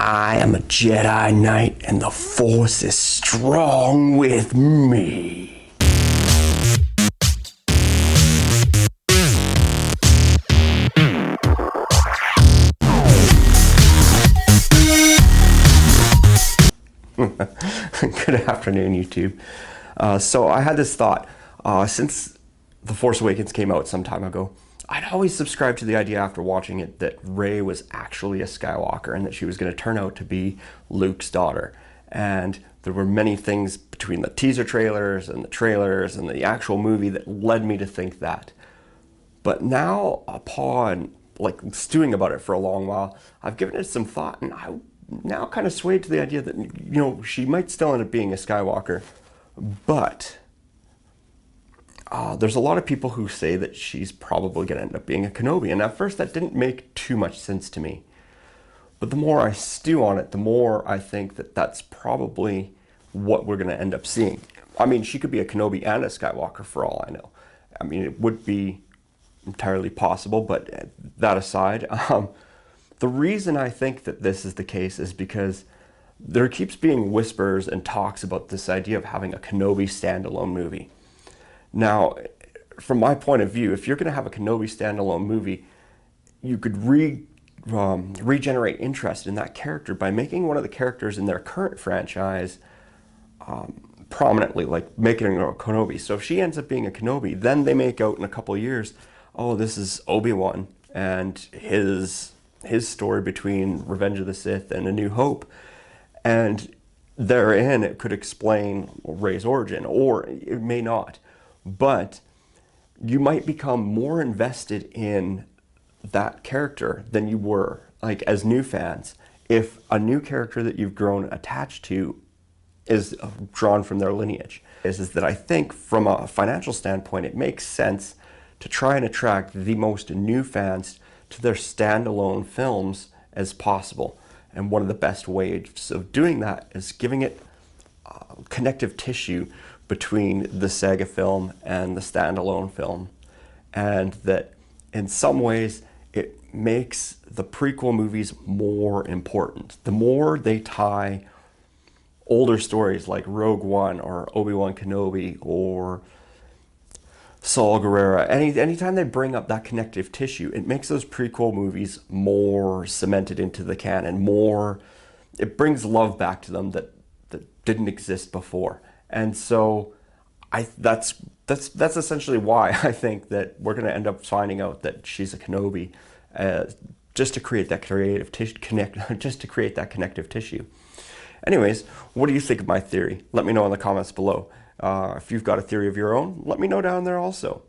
I am a Jedi Knight and the Force is strong with me. Good afternoon, YouTube. So I had this thought, since The Force Awakens came out some time ago, I'd always subscribed to the idea after watching it that Rey was actually a Skywalker and that she was going to turn out to be Luke's daughter. And there were many things between the teaser trailers and the actual movie that led me to think that. But now, upon stewing about it for a long while, I've given it some thought, and I now kind of swayed to the idea that, she might still end up being a Skywalker, but there's a lot of people who say that she's probably going to end up being a Kenobi, and at first that didn't make too much sense to me. But the more I stew on it, the more I think that that's probably what we're going to end up seeing. I mean, she could be a Kenobi and a Skywalker for all I know. I mean, it would be entirely possible, but that aside, the reason I think that this is the case is because there keeps being whispers and talks about this idea of having a Kenobi standalone movie. Now, from my point of view, if you're going to have a Kenobi standalone movie, you could regenerate interest in that character by making one of the characters in their current franchise prominently, like making her a Kenobi. So if she ends up being a Kenobi, then they make out in a couple of years, oh, this is Obi-Wan and his story between Revenge of the Sith and A New Hope. And therein, it could explain Rey's origin, or it may not. But you might become more invested in that character than you were, as new fans, if a new character that you've grown attached to is drawn from their lineage. Is that I think from a financial standpoint, it makes sense to try and attract the most new fans to their standalone films as possible. And one of the best ways of doing that is giving it connective tissue between the saga film and the standalone film. And that in some ways it makes the prequel movies more important. The more they tie older stories like Rogue One or Obi-Wan Kenobi or Saw Gerrera, anytime they bring up that connective tissue, it makes those prequel movies more cemented into the canon, it brings love back to them that didn't exist before. And so that's essentially why I think that we're going to end up finding out that she's a Kenobi, just to create that connective tissue. Anyways, what do you think of my theory? Let me know in the comments below. If you've got a theory of your own, let me know down there also.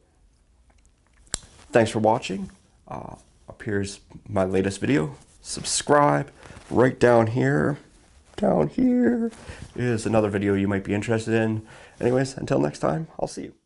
Thanks for watching. Up here's my latest video. Subscribe. Right down here is another video you might be interested in. Anyways, until next time, I'll see you.